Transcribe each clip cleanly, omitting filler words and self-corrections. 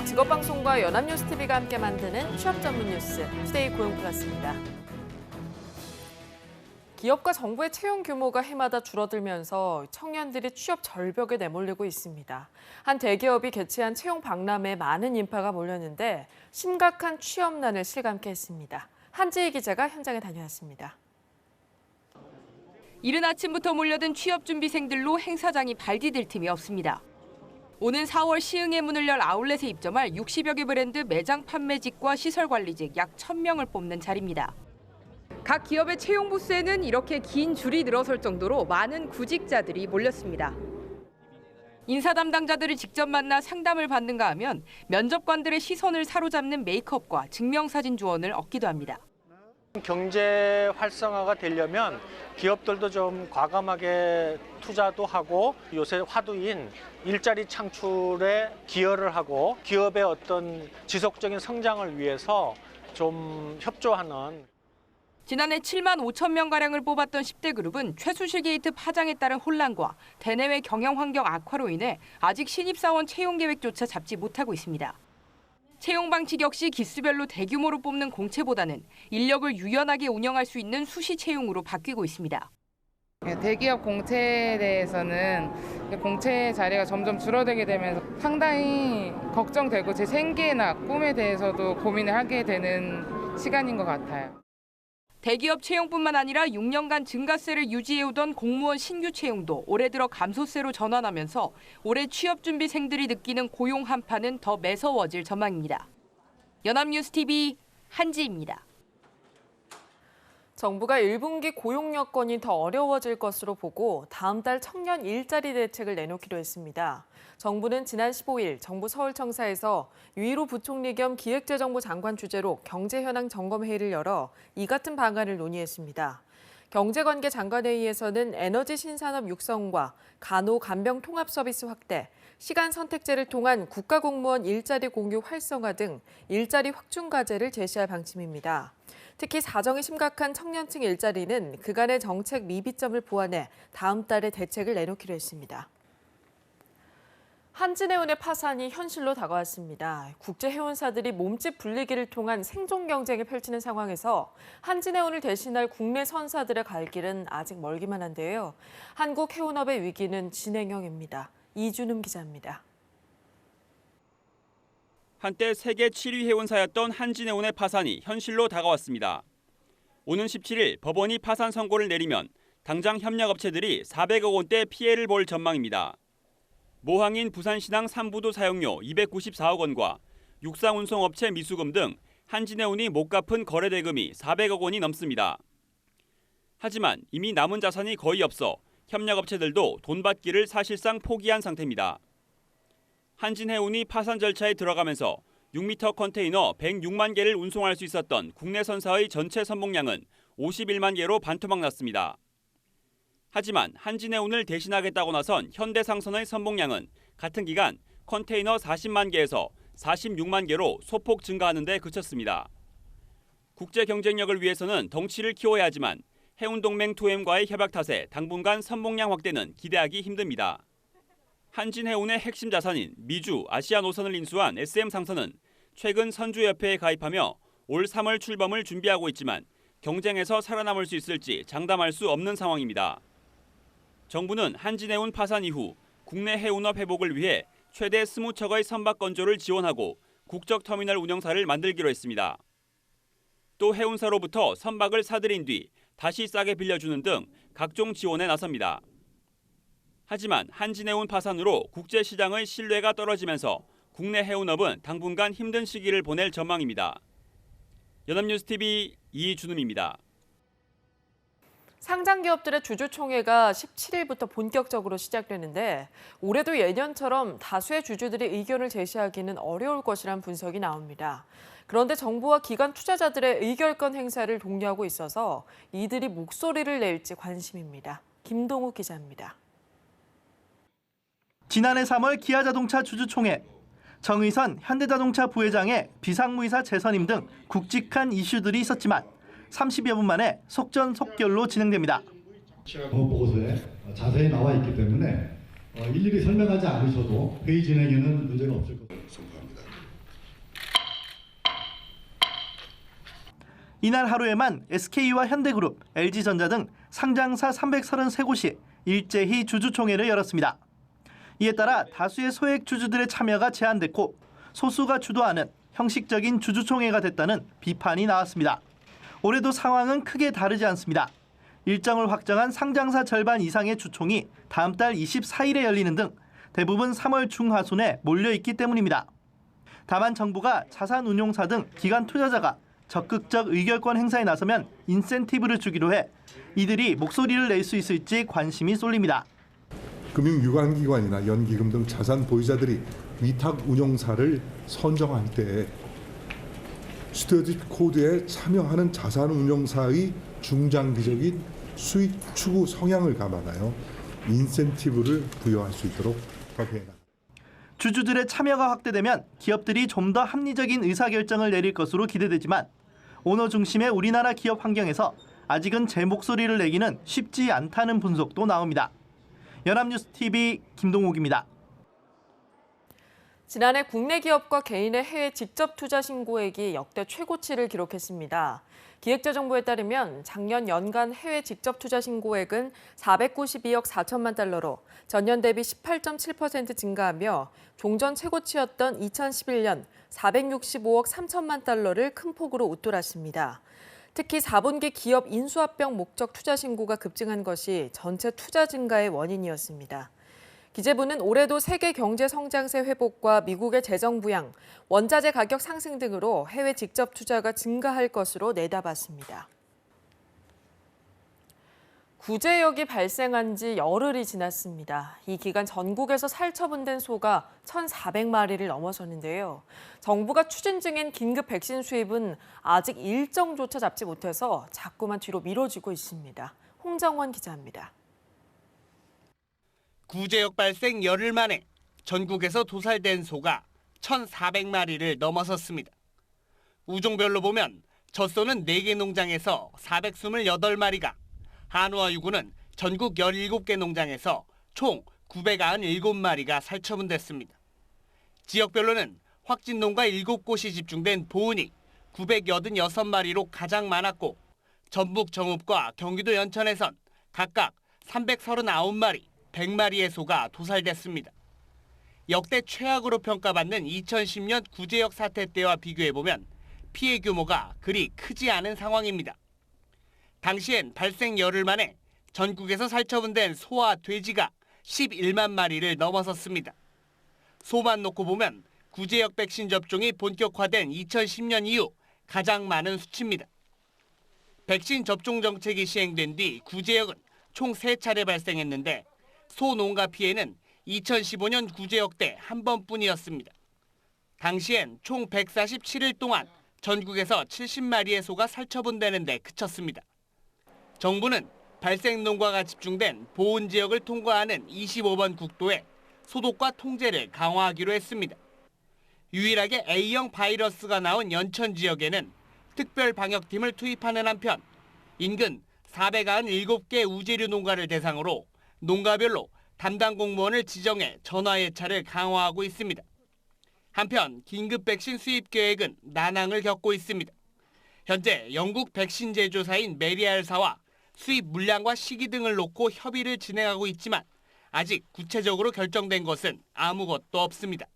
직업방송과 연합뉴스TV가 함께 만드는 취업 전문 뉴스, 투데이 고용 플러스입니다. 기업과 정부의 채용 규모가 해마다 줄어들면서 청년들이 취업 절벽에 내몰리고 있습니다. 한 대기업이 개최한 채용 박람회에 많은 인파가 몰렸는데 심각한 취업난을 실감케 했습니다. 한지희 기자가 현장에 다녀왔습니다. 이른 아침부터 몰려든 취업준비생들로 행사장이 발디딜 틈이 없습니다. 오는 4월 시흥에 문을 열 아울렛에 입점할 60여 개 브랜드 매장 판매직과 시설관리직 약 1,000명을 뽑는 자리입니다. 각 기업의 채용 부스에는 이렇게 긴 줄이 늘어설 정도로 많은 구직자들이 몰렸습니다. 인사 담당자들을 직접 만나 상담을 받는가 하면 면접관들의 시선을 사로잡는 메이크업과 증명사진 지원을 얻기도 합니다. 경제 활성화가 되려면 기업들도 좀 과감하게 투자도 하고 요새 화두인 일자리 창출에 기여를 하고 기업의 어떤 지속적인 성장을 위해서 좀 협조하는. 지난해 7만 5천 명가량을 뽑았던 10대 그룹은 최순실 게이트 파장에 따른 혼란과 대내외 경영 환경 악화로 인해 아직 신입사원 채용 계획조차 잡지 못하고 있습니다. 채용 방식 역시 기수별로 대규모로 뽑는 공채보다는 인력을 유연하게 운영할 수 있는 수시 채용으로 바뀌고 있습니다. 대기업 공채에 대해서는 공채 자리가 점점 줄어들게 되면서 상당히 걱정되고 제 생계나 꿈에 대해서도 고민을 하게 되는 시간인 것 같아요. 대기업 채용뿐만 아니라 6년간 증가세를 유지해오던 공무원 신규 채용도 올해 들어 감소세로 전환하면서 올해 취업준비생들이 느끼는 고용 한파는 더 매서워질 전망입니다. 연합뉴스TV 한지입니다. 정부가 1분기 고용 여건이 더 어려워질 것으로 보고 다음 달 청년 일자리 대책을 내놓기로 했습니다. 정부는 지난 15일 정부 서울청사에서 유일호 부총리 겸 기획재정부 장관 주재로 경제 현황 점검 회의를 열어 이 같은 방안을 논의했습니다. 경제관계 장관회의에서는 에너지 신산업 육성과 간호 간병 통합 서비스 확대, 시간 선택제를 통한 국가공무원 일자리 공유 활성화 등 일자리 확충 과제를 제시할 방침입니다. 특히 사정이 심각한 청년층 일자리는 그간의 정책 미비점을 보완해 다음 달에 대책을 내놓기로 했습니다. 한진해운의 파산이 현실로 다가왔습니다. 국제해운사들이 몸집 불리기를 통한 생존 경쟁을 펼치는 상황에서 한진해운을 대신할 국내 선사들의 갈 길은 아직 멀기만 한데요. 한국 해운업의 위기는 진행형입니다. 이준음 기자입니다. 한때 세계 7위 해운사였던 한진해운의 파산이 현실로 다가왔습니다. 오는 17일 법원이 파산 선고를 내리면 당장 협력업체들이 400억 원대 피해를 볼 전망입니다. 모항인 부산신항 3부도 사용료 294억 원과 육상운송업체 미수금 등 한진해운이 못 갚은 거래대금이 400억 원이 넘습니다. 하지만 이미 남은 자산이 거의 없어 협력업체들도 돈 받기를 사실상 포기한 상태입니다. 한진해운이 파산 절차에 들어가면서 6m 컨테이너 106만 개를 운송할 수 있었던 국내 선사의 전체 선봉량은 51만 개로 반토막 났습니다. 하지만 한진해운을 대신하겠다고 나선 현대상선의 선봉량은 같은 기간 컨테이너 40만 개에서 46만 개로 소폭 증가하는 데 그쳤습니다. 국제 경쟁력을 위해서는 덩치를 키워야 하지만 해운동맹 2M과의 협약 탓에 당분간 선봉량 확대는 기대하기 힘듭니다. 한진해운의 핵심 자산인 미주 아시아노선을 인수한 SM상선은 최근 선주협회에 가입하며 올 3월 출범을 준비하고 있지만 경쟁에서 살아남을 수 있을지 장담할 수 없는 상황입니다. 정부는 한진해운 파산 이후 국내 해운업 회복을 위해 최대 20척의 선박 건조를 지원하고 국적터미널 운영사를 만들기로 했습니다. 또 해운사로부터 선박을 사들인 뒤 다시 싸게 빌려주는 등 각종 지원에 나섭니다. 하지만 한진해운 파산으로 국제시장의 신뢰가 떨어지면서 국내 해운업은 당분간 힘든 시기를 보낼 전망입니다. 연합뉴스TV 이준음입니다. 상장기업들의 주주총회가 17일부터 본격적으로 시작되는데 올해도 예년처럼 다수의 주주들이 의견을 제시하기는 어려울 것이란 분석이 나옵니다. 그런데 정부와 기관 투자자들의 의결권 행사를 독려하고 있어서 이들이 목소리를 낼지 관심입니다. 김동욱 기자입니다. 지난해 3월 기아자동차 주주총회, 정의선 현대자동차 부회장의 비상무이사 재선임 등 굵직한 이슈들이 있었지만 30여 분 만에 속전속결로 진행됩니다. 보고서에 자세히 나와 있기 때문에 일일이 설명하지 않으셔도 회의 진행에는 문제가 없을 것으로 생각합니다. 이날 하루에만 SK와 현대그룹, LG전자 등 상장사 333곳이 일제히 주주총회를 열었습니다. 이에 따라 다수의 소액 주주들의 참여가 제한됐고 소수가 주도하는 형식적인 주주총회가 됐다는 비판이 나왔습니다. 올해도 상황은 크게 다르지 않습니다. 일정을 확정한 상장사 절반 이상의 주총이 다음 달 24일에 열리는 등 대부분 3월 중하순에 몰려있기 때문입니다. 다만 정부가 자산운용사 등 기관 투자자가 적극적 의결권 행사에 나서면 인센티브를 주기로 해 이들이 목소리를 낼 수 있을지 관심이 쏠립니다. 금융유관기관이나 연기금 등 자산 보유자들이 위탁 운용사를 선정할 때 스튜어디스 코드에 참여하는 자산운용사의 중장기적인 수익 추구 성향을 감안하여 인센티브를 부여할 수 있도록 법해라. 주주들의 참여가 확대되면 기업들이 좀 더 합리적인 의사결정을 내릴 것으로 기대되지만 오너 중심의 우리나라 기업 환경에서 아직은 제 목소리를 내기는 쉽지 않다는 분석도 나옵니다. 연합뉴스TV 김동욱입니다. 지난해 국내 기업과 개인의 해외 직접 투자 신고액이 역대 최고치를 기록했습니다. 기획재정부에 따르면 작년 연간 해외 직접 투자 신고액은 492억 4천만 달러로 전년 대비 18.7% 증가하며 종전 최고치였던 2011년 465억 3천만 달러를 큰 폭으로 웃돌았습니다. 특히 4분기 기업 인수합병 목적 투자 신고가 급증한 것이 전체 투자 증가의 원인이었습니다. 기재부는 올해도 세계 경제 성장세 회복과 미국의 재정 부양, 원자재 가격 상승 등으로 해외 직접 투자가 증가할 것으로 내다봤습니다. 구제역이 발생한 지 열흘이 지났습니다. 이 기간 전국에서 살처분된 소가 1,400마리를 넘어섰는데요. 정부가 추진 중인 긴급 백신 수입은 아직 일정조차 잡지 못해서 자꾸만 뒤로 미뤄지고 있습니다. 홍정원 기자입니다. 구제역 발생 열흘 만에 전국에서 도살된 소가 1,400마리를 넘어섰습니다. 우종별로 보면 젖소는 4개 농장에서 428마리가, 한우와 유구는 전국 17개 농장에서 총 997마리가 살처분됐습니다. 지역별로는 확진농가 7곳이 집중된 보은이 986마리로 가장 많았고 전북 정읍과 경기도 연천에선 각각 339마리, 100마리의 소가 도살됐습니다. 역대 최악으로 평가받는 2010년 구제역 사태 때와 비교해보면 피해 규모가 그리 크지 않은 상황입니다. 당시엔 발생 열흘 만에 전국에서 살처분된 소와 돼지가 11만 마리를 넘어섰습니다. 소만 놓고 보면 구제역 백신 접종이 본격화된 2010년 이후 가장 많은 수치입니다. 백신 접종 정책이 시행된 뒤 구제역은 총 3차례 발생했는데 소 농가 피해는 2015년 구제역 때 한 번뿐이었습니다. 당시엔 총 147일 동안 전국에서 70마리의 소가 살처분되는 데 그쳤습니다. 정부는 발생 농가가 집중된 보은 지역을 통과하는 25번 국도에 소독과 통제를 강화하기로 했습니다. 유일하게 A형 바이러스가 나온 연천 지역에는 특별 방역팀을 투입하는 한편 인근 497개 우제류 농가를 대상으로 농가별로 담당 공무원을 지정해 전화 예찰을 강화하고 있습니다. 한편 긴급 백신 수입 계획은 난항을 겪고 있습니다. 현재 영국 백신 제조사인 메리알사와 수입 물량과 시기 등을 놓고 협의를 진행하고 있지만 아직 구체적으로 결정된 것은 아무것도 없습니다.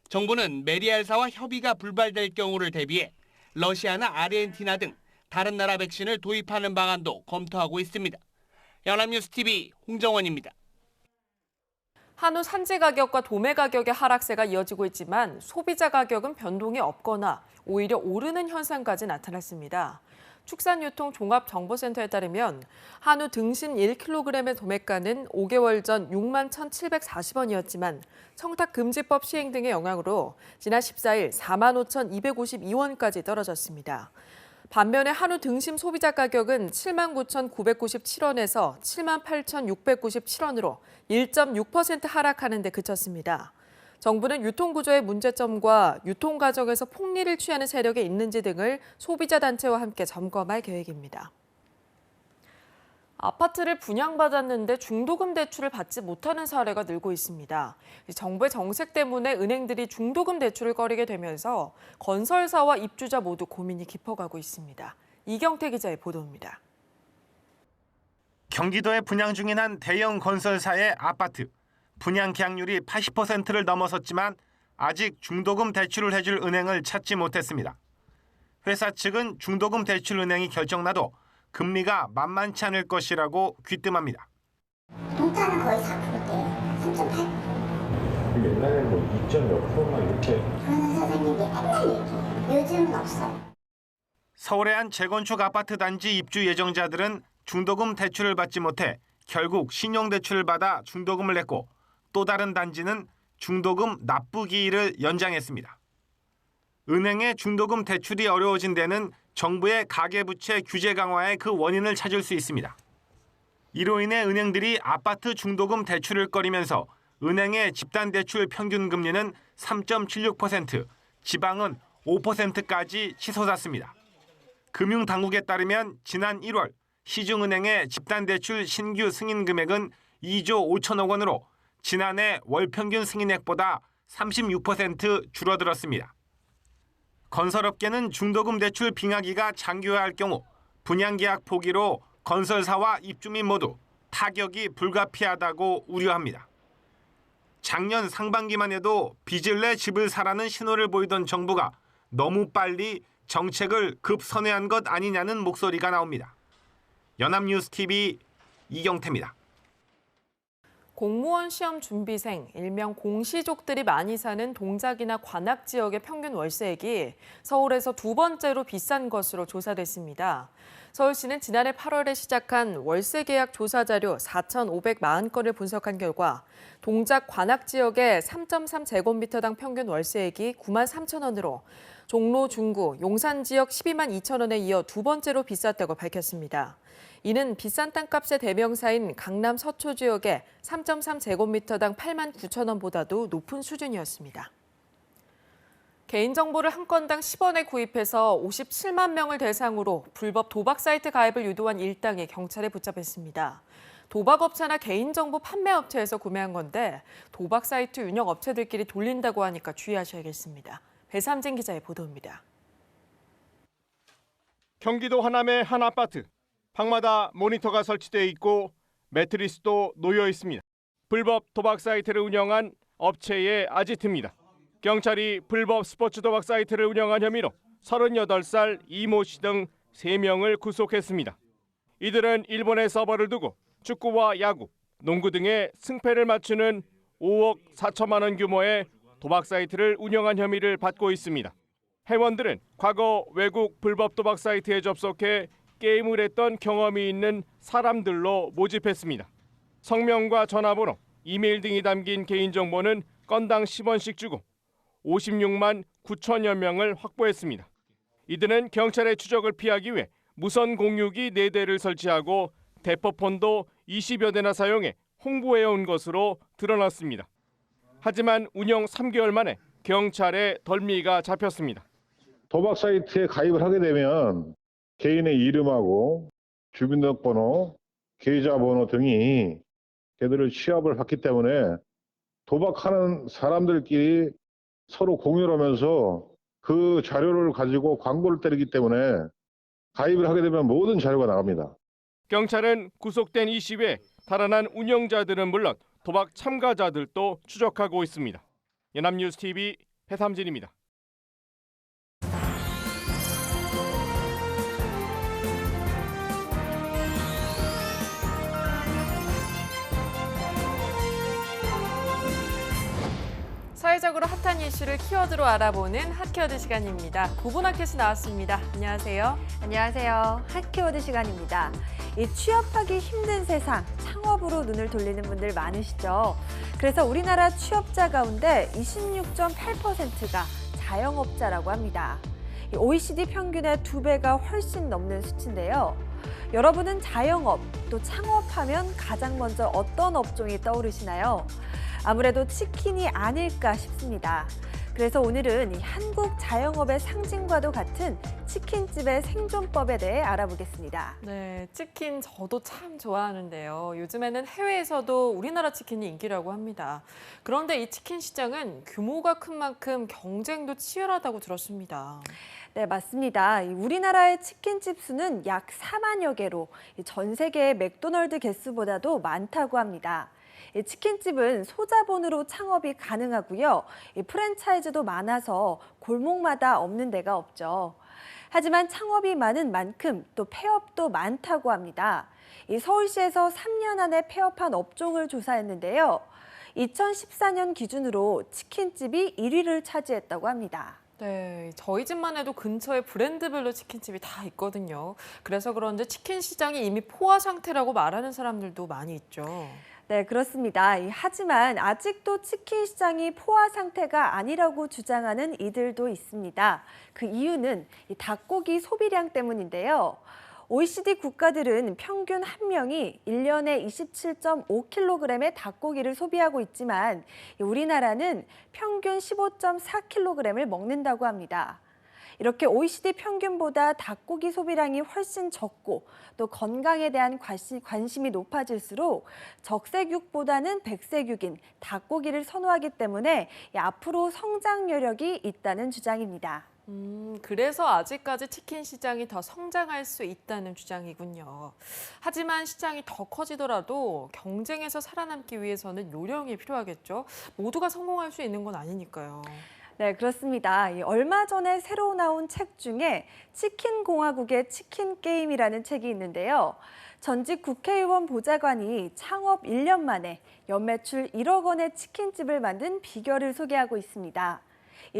정부는 메리알사와 협의가 불발될 경우를 대비해 러시아나 아르헨티나 등 다른 나라 백신을 도입하는 방안도 검토하고 있습니다. 연합뉴스TV 홍정원입니다. 한우 산지 가격과 도매 가격의 하락세가 이어지고 있지만 소비자 가격은 변동이 없거나 오히려 오르는 현상까지 나타났습니다. 축산유통종합정보센터에 따르면 한우 등심 1kg의 도매가는 5개월 전 6만 1,740원이었지만 청탁금지법 시행 등의 영향으로 지난 14일 4만 5,252원까지 떨어졌습니다. 반면에 한우 등심 소비자 가격은 7만 9,997원에서 7만 8,697원으로 1.6% 하락하는 데 그쳤습니다. 정부는 유통구조의 문제점과 유통 과정에서 폭리를 취하는 세력이 있는지 등을 소비자 단체와 함께 점검할 계획입니다. 아파트를 분양받았는데 중도금 대출을 받지 못하는 사례가 늘고 있습니다. 정부의 정책 때문에 은행들이 중도금 대출을 꺼리게 되면서 건설사와 입주자 모두 고민이 깊어가고 있습니다. 이경태 기자의 보도입니다. 경기도에 분양 중인 한 대형 건설사의 아파트. 분양 계약률이 80%를 넘어섰지만 아직 중도금 대출을 해줄 은행을 찾지 못했습니다. 회사 측은 중도금 대출 은행이 결정나도 금리가 만만치 않을 것이라고 귀뜸합니다. 동차는 거의 4%대예요. 3.8%. 옛날에는 뭐 2.몇%만 이렇게. 그러는 선생님이 맨날 얘기해요. 요즘은 없어요. 서울의 한 재건축 아파트 단지 입주 예정자들은 중도금 대출을 받지 못해 결국 신용대출을 받아 중도금을 냈고 또 다른 단지는 중도금 납부 기일을 연장했습니다. 은행의 중도금 대출이 어려워진 데는 정부의 가계부채 규제 강화의 그 원인을 찾을 수 있습니다. 이로 인해 은행들이 아파트 중도금 대출을 꺼리면서 은행의 집단대출 평균 금리는 3.76%, 지방은 5%까지 치솟았습니다. 금융당국에 따르면 지난 1월 시중은행의 집단대출 신규 승인 금액은 2조 5천억 원으로 지난해 월 평균 승인액보다 36% 줄어들었습니다. 건설업계는 중도금 대출 빙하기가 장기화할 경우 분양계약 포기로 건설사와 입주민 모두 타격이 불가피하다고 우려합니다. 작년 상반기만 해도 빚을 내 집을 사라는 신호를 보이던 정부가 너무 빨리 정책을 급선회한 것 아니냐는 목소리가 나옵니다. 연합뉴스TV 이경태입니다. 공무원 시험 준비생, 일명 공시족들이 많이 사는 동작이나 관악 지역의 평균 월세액이 서울에서 두 번째로 비싼 것으로 조사됐습니다. 서울시는 지난해 8월에 시작한 월세 계약 조사 자료 4,540건을 분석한 결과 동작 관악 지역의 3.3제곱미터당 평균 월세액이 9만 3천 원으로 종로, 중구, 용산 지역 12만 2천 원에 이어 두 번째로 비쌌다고 밝혔습니다. 이는 비싼 땅값의 대명사인 강남 서초 지역의 3.3제곱미터당 8만 9천 원보다도 높은 수준이었습니다. 개인정보를 한 건당 10원에 구입해서 57만 명을 대상으로 불법 도박 사이트 가입을 유도한 일당이 경찰에 붙잡혔습니다. 도박업체나 개인정보 판매업체에서 구매한 건데 도박 사이트 운영업체들끼리 돌린다고 하니까 주의하셔야겠습니다. 배삼진 기자의 보도입니다. 경기도 하남의 한 아파트. 방마다 모니터가 설치돼 있고 매트리스도 놓여 있습니다. 불법 도박 사이트를 운영한 업체의 아지트입니다. 경찰이 불법 스포츠 도박 사이트를 운영한 혐의로 38살 이모 씨 등 3명을 구속했습니다. 이들은 일본에 서버를 두고 축구와 야구, 농구 등의 승패를 맞추는 5억 4천만 원 규모의 도박 사이트를 운영한 혐의를 받고 있습니다. 회원들은 과거 외국 불법 도박 사이트에 접속해 게임을 했던 경험이 있는 사람들로 모집했습니다. 성명과 전화번호, 이메일 등이 담긴 개인정보는 건당 10원씩 주고 56만 9천여 명을 확보했습니다. 이들은 경찰의 추적을 피하기 위해 무선 공유기 4대를 설치하고 대포폰도 20여 대나 사용해 홍보해온 것으로 드러났습니다. 하지만 운영 3개월 만에 경찰에 덜미가 잡혔습니다. 도박 사이트에 가입을 하게 되면 개인의 이름하고 주민등록번호, 계좌번호 등이 걔들을 취합을 했기 때문에 도박하는 사람들끼리 서로 공유를 하면서 그 자료를 가지고 광고를 때리기 때문에 가입을 하게 되면 모든 자료가 나갑니다. 경찰은 구속된 이 씨 외 달아난 운영자들은 물론 도박 참가자들도 추적하고 있습니다. 연합뉴스TV 배삼진입니다. 사회적으로 핫한 이슈를 키워드로 알아보는 핫키워드 시간입니다. 구분하켓이 나왔습니다. 안녕하세요. 안녕하세요. 핫키워드 시간입니다. 이 취업하기 힘든 세상, 창업으로 눈을 돌리는 분들 많으시죠? 그래서 우리나라 취업자 가운데 26.8%가 자영업자라고 합니다. 이 OECD 평균의 2배가 훨씬 넘는 수치인데요. 여러분은 자영업, 또 창업하면 가장 먼저 어떤 업종이 떠오르시나요? 아무래도 치킨이 아닐까 싶습니다. 그래서 오늘은 이 한국 자영업의 상징과도 같은 치킨집의 생존법에 대해 알아보겠습니다. 네, 치킨 저도 참 좋아하는데요. 요즘에는 해외에서도 우리나라 치킨이 인기라고 합니다. 그런데 이 치킨 시장은 규모가 큰 만큼 경쟁도 치열하다고 들었습니다. 네, 맞습니다. 우리나라의 치킨집 수는 약 4만여 개로 전 세계의 맥도널드 개수보다도 많다고 합니다. 치킨집은 소자본으로 창업이 가능하고요. 프랜차이즈도 많아서 골목마다 없는 데가 없죠. 하지만 창업이 많은 만큼 또 폐업도 많다고 합니다. 서울시에서 3년 안에 폐업한 업종을 조사했는데요. 2014년 기준으로 치킨집이 1위를 차지했다고 합니다. 네, 저희 집만 해도 근처에 브랜드별로 치킨집이 다 있거든요. 그래서 그런지 치킨 시장이 이미 포화 상태라고 말하는 사람들도 많이 있죠. 네, 그렇습니다. 하지만 아직도 치킨 시장이 포화 상태가 아니라고 주장하는 이들도 있습니다. 그 이유는 닭고기 소비량 때문인데요. OECD 국가들은 평균 한 명이 1년에 27.5kg의 닭고기를 소비하고 있지만 우리나라는 평균 15.4kg을 먹는다고 합니다. 이렇게 OECD 평균보다 닭고기 소비량이 훨씬 적고 또 건강에 대한 관심이 높아질수록 적색육보다는 백색육인 닭고기를 선호하기 때문에 앞으로 성장 여력이 있다는 주장입니다. 그래서 아직까지 치킨 시장이 더 성장할 수 있다는 주장이군요. 하지만 시장이 더 커지더라도 경쟁에서 살아남기 위해서는 요령이 필요하겠죠. 모두가 성공할 수 있는 건 아니니까요. 네, 그렇습니다. 얼마 전에 새로 나온 책 중에 치킨공화국의 치킨게임이라는 책이 있는데요. 전직 국회의원 보좌관이 창업 1년 만에 연매출 1억 원의 치킨집을 만든 비결을 소개하고 있습니다.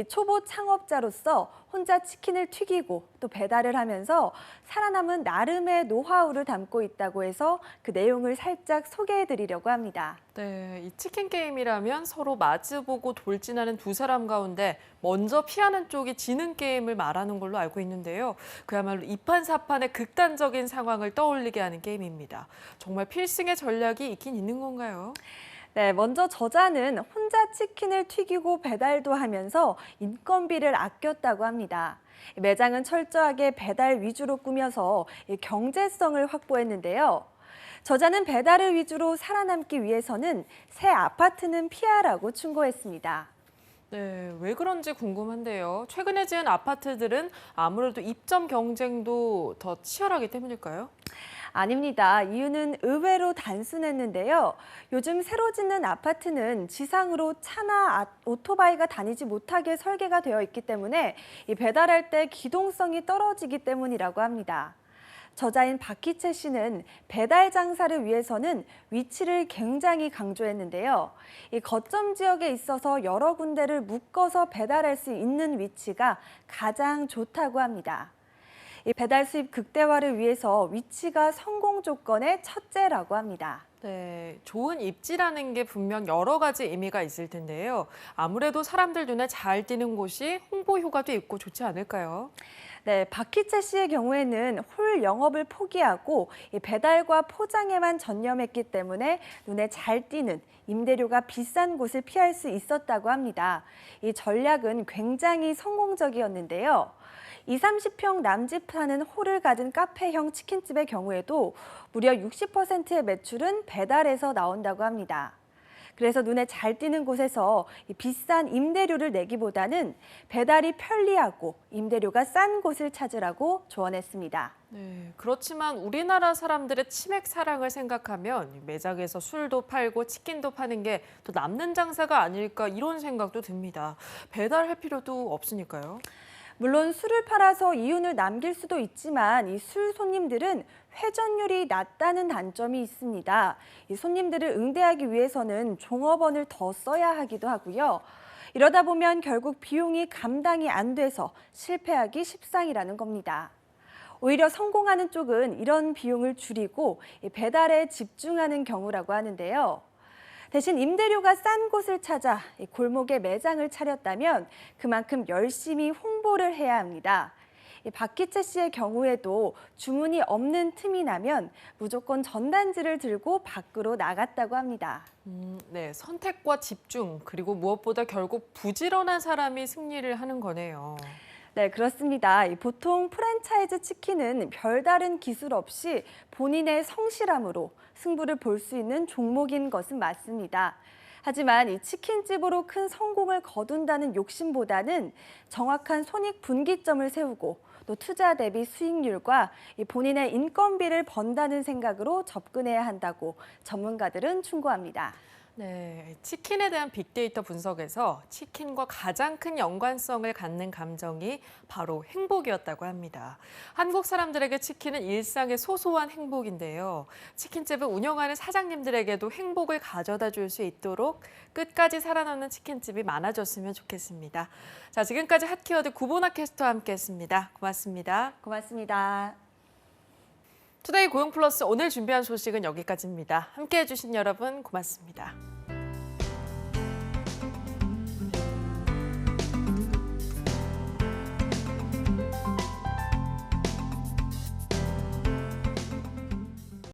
초보 창업자로서 혼자 치킨을 튀기고 또 배달을 하면서 살아남은 나름의 노하우를 담고 있다고 해서 그 내용을 살짝 소개해드리려고 합니다. 네, 이 치킨 게임이라면 서로 마주보고 돌진하는 두 사람 가운데 먼저 피하는 쪽이 지는 게임을 말하는 걸로 알고 있는데요. 그야말로 이판사판의 극단적인 상황을 떠올리게 하는 게임입니다. 정말 필승의 전략이 있긴 있는 건가요? 네, 먼저 저자는 혼자 치킨을 튀기고 배달도 하면서 인건비를 아꼈다고 합니다. 매장은 철저하게 배달 위주로 꾸며서 경제성을 확보했는데요. 저자는 배달을 위주로 살아남기 위해서는 새 아파트는 피하라고 충고했습니다. 네, 왜 그런지 궁금한데요. 최근에 지은 아파트들은 아무래도 입점 경쟁도 더 치열하기 때문일까요? 아닙니다. 이유는 의외로 단순했는데요. 요즘 새로 짓는 아파트는 지상으로 차나 오토바이가 다니지 못하게 설계가 되어 있기 때문에 배달할 때 기동성이 떨어지기 때문이라고 합니다. 저자인 박희채 씨는 배달 장사를 위해서는 위치를 굉장히 강조했는데요. 이 거점 지역에 있어서 여러 군데를 묶어서 배달할 수 있는 위치가 가장 좋다고 합니다. 이 배달 수입 극대화를 위해서 위치가 성공 조건의 첫째라고 합니다. 네, 좋은 입지라는 게 분명 여러 가지 의미가 있을 텐데요. 아무래도 사람들 눈에 잘 띄는 곳이 홍보 효과도 있고 좋지 않을까요? 네, 박희채 씨의 경우에는 홀 영업을 포기하고 배달과 포장에만 전념했기 때문에 눈에 잘 띄는 임대료가 비싼 곳을 피할 수 있었다고 합니다. 이 전략은 굉장히 성공적이었는데요. 20-30평 남짓하는 홀을 가진 카페형 치킨집의 경우에도 무려 60%의 매출은 배달에서 나온다고 합니다. 그래서 눈에 잘 띄는 곳에서 비싼 임대료를 내기보다는 배달이 편리하고 임대료가 싼 곳을 찾으라고 조언했습니다. 네, 그렇지만 우리나라 사람들의 치맥 사랑을 생각하면 매장에서 술도 팔고 치킨도 파는 게 더 남는 장사가 아닐까 이런 생각도 듭니다. 배달할 필요도 없으니까요. 물론 술을 팔아서 이윤을 남길 수도 있지만 이 술 손님들은 회전율이 낮다는 단점이 있습니다. 이 손님들을 응대하기 위해서는 종업원을 더 써야 하기도 하고요. 이러다 보면 결국 비용이 감당이 안 돼서 실패하기 십상이라는 겁니다. 오히려 성공하는 쪽은 이런 비용을 줄이고 배달에 집중하는 경우라고 하는데요. 대신 임대료가 싼 곳을 찾아 골목에 매장을 차렸다면 그만큼 열심히 홍보를 해야 합니다. 이 박희채 씨의 경우에도 주문이 없는 틈이 나면 무조건 전단지를 들고 밖으로 나갔다고 합니다. 네, 선택과 집중, 그리고 무엇보다 결국 부지런한 사람이 승리를 하는 거네요. 네, 그렇습니다. 보통 프랜차이즈 치킨은 별다른 기술 없이 본인의 성실함으로 승부를 볼 수 있는 종목인 것은 맞습니다. 하지만 이 치킨집으로 큰 성공을 거둔다는 욕심보다는 정확한 손익분기점을 세우고 또 투자 대비 수익률과 이 본인의 인건비를 번다는 생각으로 접근해야 한다고 전문가들은 충고합니다. 네, 치킨에 대한 빅데이터 분석에서 치킨과 가장 큰 연관성을 갖는 감정이 바로 행복이었다고 합니다. 한국 사람들에게 치킨은 일상의 소소한 행복인데요. 치킨집을 운영하는 사장님들에게도 행복을 가져다 줄 수 있도록 끝까지 살아남는 치킨집이 많아졌으면 좋겠습니다. 자, 지금까지 핫키워드 구보나 캐스터와 함께했습니다. 고맙습니다. 고맙습니다. 투데이 고용플러스 오늘 준비한 소식은 여기까지입니다. 함께해 주신 여러분 고맙습니다.